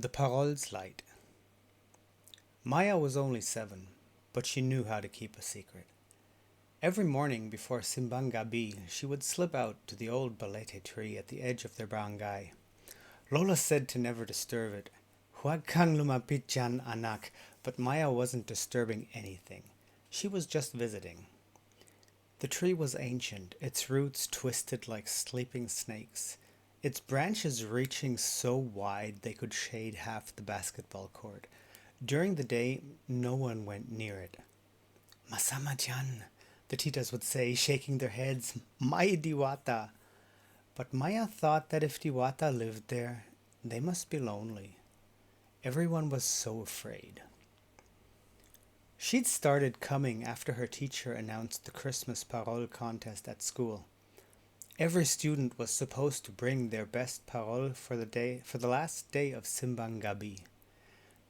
The Parols' Light. Maya was only 7, but she knew how to keep a secret. Every morning before simbang gabi, she would slip out to the old balete tree at the edge of their barangay. Lola said to never disturb it. Huwag kang lumapit dyan, anak, but Maya wasn't disturbing anything. She was just visiting. The tree was ancient, its roots twisted like sleeping snakes, its branches reaching so wide they could shade half the basketball court. During the day, no one went near it. Masama dyan, the titas would say, shaking their heads. May diwata. But Maya thought that if diwata lived there, they must be lonely. Everyone was so afraid. She'd started coming after her teacher announced the Christmas parol contest at school. Every student was supposed to bring their best parol for the last day of simbang gabi.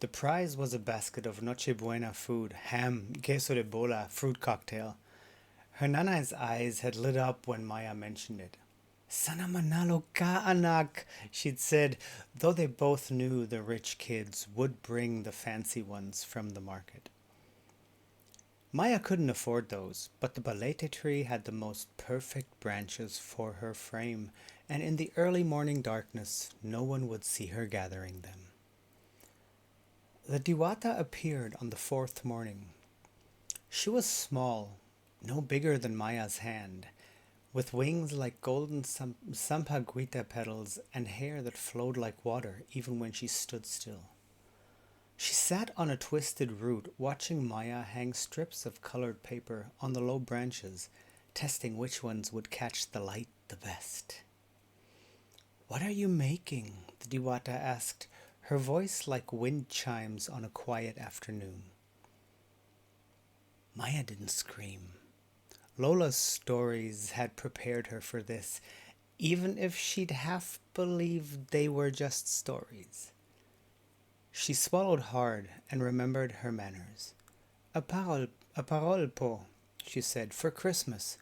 The prize was a basket of Noche Buena food, ham, queso de bola, fruit cocktail. Her nanay's eyes had lit up when Maya mentioned it. Sana manalo ka, anak, she'd said, though they both knew the rich kids would bring the fancy ones from the market. Maya couldn't afford those, but the balete tree had the most perfect branches for her frame, and in the early morning darkness, no one would see her gathering them. The diwata appeared on the 4th morning. She was small, no bigger than Maya's hand, with wings like golden sampaguita petals and hair that flowed like water even when she stood still. She sat on a twisted root, watching Maya hang strips of colored paper on the low branches, testing which ones would catch the light the best. "What are you making?" the diwata asked, her voice like wind chimes on a quiet afternoon. Maya didn't scream. Lola's stories had prepared her for this, even if she'd half believed they were just stories. She swallowed hard and remembered her manners. A parol po, she said, for Christmas.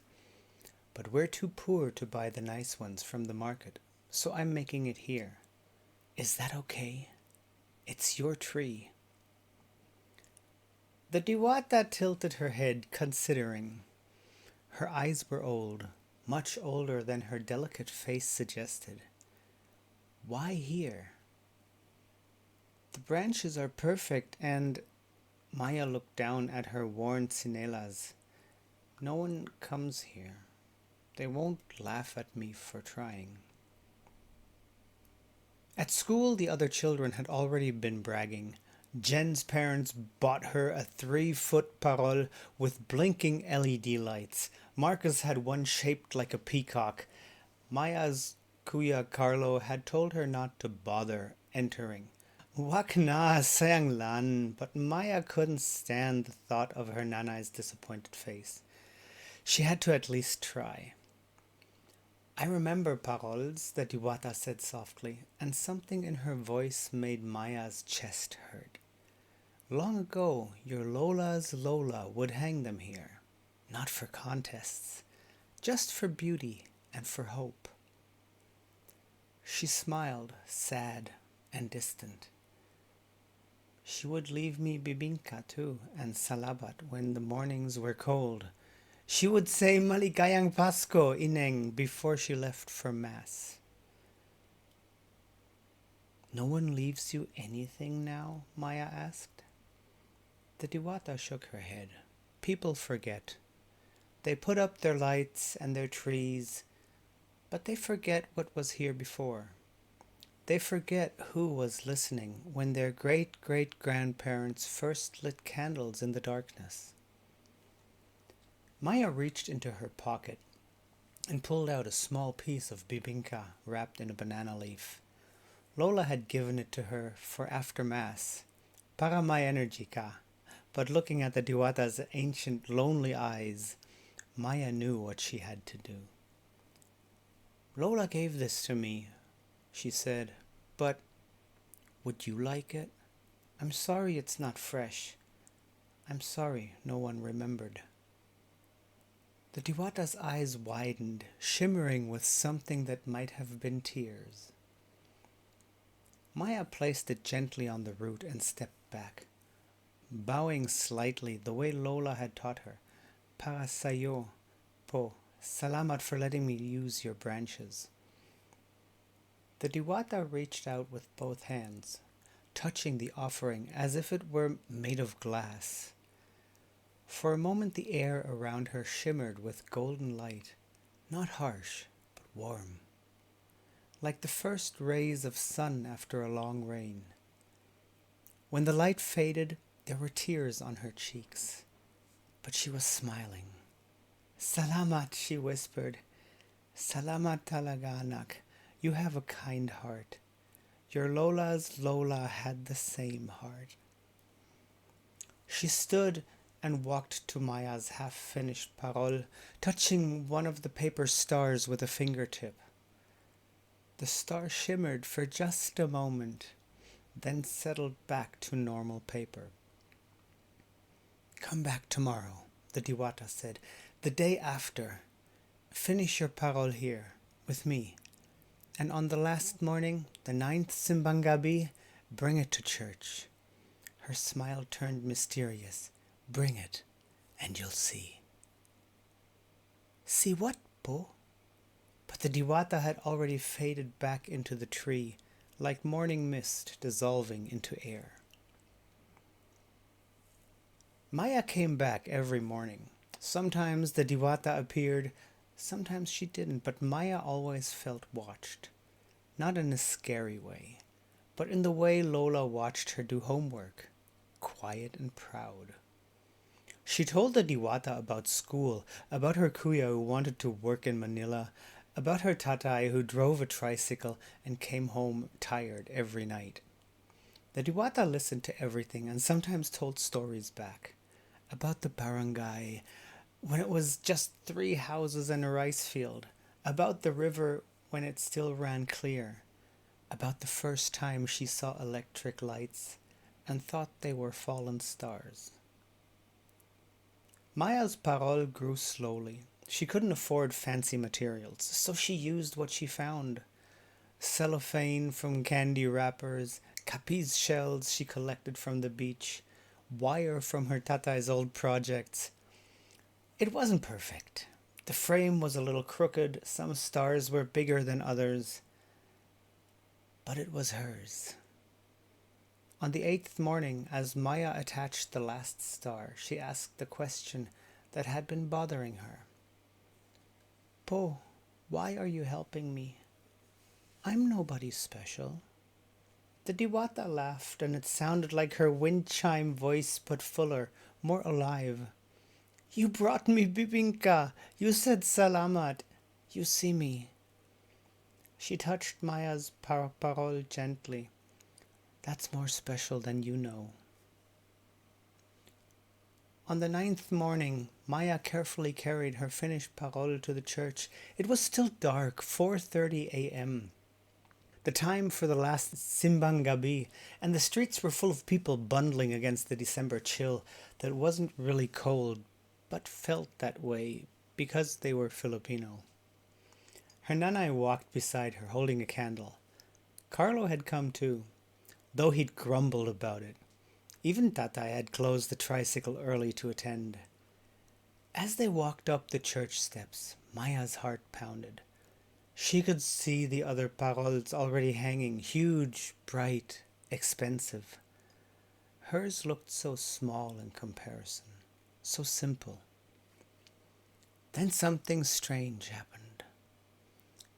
But we're too poor to buy the nice ones from the market, so I'm making it here. Is that okay? It's your tree. The diwata tilted her head, considering. Her eyes were old, much older than her delicate face suggested. Why here? The branches are perfect and... Maya looked down at her worn tsinelas. No one comes here. They won't laugh at me for trying. At school, the other children had already been bragging. Jen's parents bought her a 3-foot parol with blinking LED lights. Marcus had one shaped like a peacock. Maya's kuya Carlo had told her not to bother entering. Wak na, sayang lan, but Maya couldn't stand the thought of her nanay's disappointed face. She had to at least try. I remember, Parols, the diwata said softly, and something in her voice made Maya's chest hurt. Long ago, your Lola's Lola would hang them here, not for contests, just for beauty and for hope. She smiled, sad and distant. She would leave me bibingka too and salamat when the mornings were cold. She would say maligayang Pasko, ineng, before she left for mass. No one leaves you anything now? Maya asked. The diwata shook her head. People forget. They put up their lights and their trees, but they forget what was here before. They forget who was listening when their great-great-grandparents first lit candles in the darkness. Maya reached into her pocket and pulled out a small piece of bibingka wrapped in a banana leaf. Lola had given it to her for after mass, para may energy ka. But looking at the diwata's ancient, lonely eyes, Maya knew what she had to do. Lola gave this to me, she said, but would you like it? I'm sorry it's not fresh. I'm sorry no one remembered. The diwata's eyes widened, shimmering with something that might have been tears. Maya placed it gently on the root and stepped back, bowing slightly the way Lola had taught her. Para sa'yo, po. Salamat for letting me use your branches. The Diwata reached out with both hands, touching the offering as if it were made of glass. For a moment the air around her shimmered with golden light, not harsh, but warm, like the first rays of sun after a long rain. When the light faded, there were tears on her cheeks, but she was smiling. Salamat, she whispered. Salamat talaga, anak. You have a kind heart. Your Lola's Lola had the same heart. She stood and walked to Maya's half-finished parol, touching one of the paper stars with a fingertip. The star shimmered for just a moment, then settled back to normal paper. Come back tomorrow, the Diwata said. The day after, finish your parol here, with me. And on the last morning, the 9th Simbang Gabi, bring it to church. Her smile turned mysterious. Bring it, and you'll see. See what, po? But the Diwata had already faded back into the tree, like morning mist dissolving into air. Maya came back every morning. Sometimes the Diwata appeared, sometimes she didn't, but Maya always felt watched. Not in a scary way, but in the way Lola watched her do homework, quiet and proud. She told the Diwata about school, about her kuya who wanted to work in Manila, about her tatay who drove a tricycle and came home tired every night. The Diwata listened to everything and sometimes told stories back. About the barangay, when it was just 3 houses and a rice field. About the river when it still ran clear. About the first time she saw electric lights and thought they were fallen stars. Maya's parol grew slowly. She couldn't afford fancy materials, so she used what she found. Cellophane from candy wrappers, kape's shells she collected from the beach, wire from her tatay's old projects. It wasn't perfect. The frame was a little crooked, some stars were bigger than others, but it was hers. On the 8th morning, as Maya attached the last star, she asked the question that had been bothering her. Po, why are you helping me? I'm nobody special. The Diwata laughed, and it sounded like her wind chime voice, but fuller, more alive. You brought me bibingka. You said salamat. You see me. She touched Maya's parol gently. That's more special than you know. On the 9th morning, Maya carefully carried her finished parol to the church. It was still dark, 4:30 a.m. The time for the last Simbang Gabi, and the streets were full of people bundling against the December chill that wasn't really cold, but felt that way because they were Filipino. Her nanay walked beside her, holding a candle. Carlo had come too, though he'd grumbled about it. Even Tatay had closed the tricycle early to attend. As they walked up the church steps, Maya's heart pounded. She could see the other parols already hanging, huge, bright, expensive. Hers looked so small in comparison, so simple. Then something strange happened.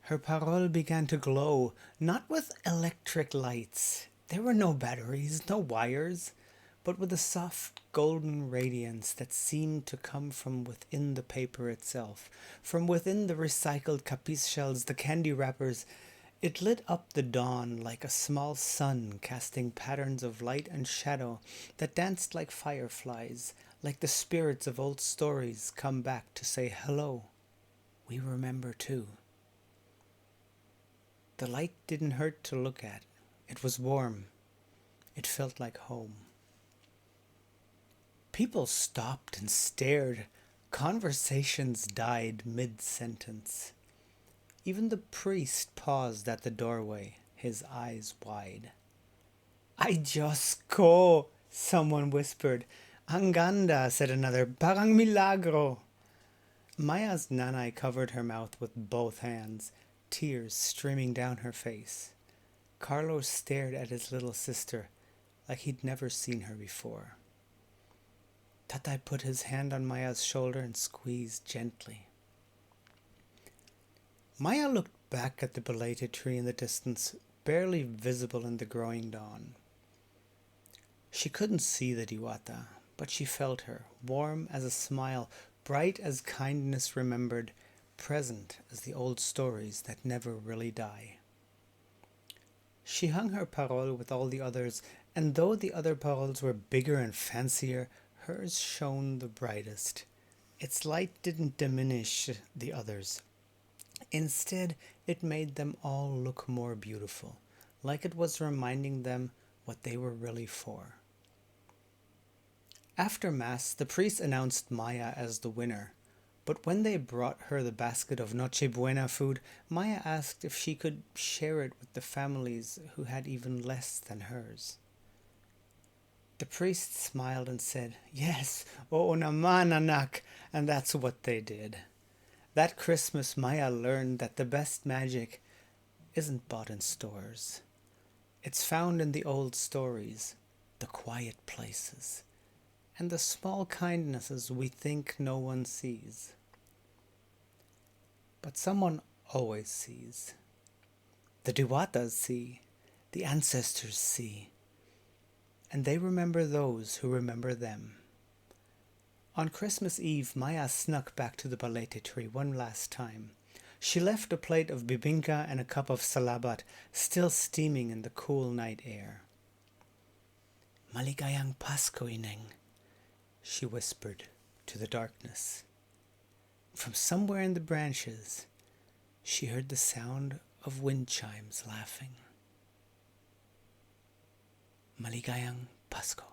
Her parol began to glow, not with electric lights. There were no batteries, no wires, but with a soft golden radiance that seemed to come from within the paper itself, from within the recycled kape shells, the candy wrappers. It lit up the dawn like a small sun, casting patterns of light and shadow that danced like fireflies, like the spirits of old stories come back to say hello. We remember too. The light didn't hurt to look at. It was warm. It felt like home. People stopped and stared. Conversations died mid-sentence. Even the priest paused at the doorway, his eyes wide. Ay Diyos ko, someone whispered. Ang ganda, said another. Parang milagro. Maya's nanay covered her mouth with both hands, tears streaming down her face. Carlos stared at his little sister like he'd never seen her before. Tatay put his hand on Maya's shoulder and squeezed gently. Maya looked back at the belated tree in the distance, barely visible in the growing dawn. She couldn't see the diwata, but she felt her, warm as a smile, bright as kindness remembered, present as the old stories that never really die. She hung her parol with all the others, and though the other parols were bigger and fancier, hers shone the brightest. Its light didn't diminish the others. Instead, it made them all look more beautiful, like it was reminding them what they were really for. After Mass, the priest announced Maya as the winner, but when they brought her the basket of Noche Buena food, Maya asked if she could share it with the families who had even less than hers. The priest smiled and said, "Yes, oo naman anak," and that's what they did. That Christmas, Maya learned that the best magic isn't bought in stores. It's found in the old stories, the quiet places, and the small kindnesses we think no one sees. But someone always sees. The Diwatas see, the ancestors see, and they remember those who remember them. On Christmas Eve, Maya snuck back to the balete tree one last time. She left a plate of bibingka and a cup of salamat still steaming in the cool night air. "Maligayang Pasko, inyong," she whispered to the darkness. From somewhere in the branches, she heard the sound of wind chimes laughing. Maligayang Pasko.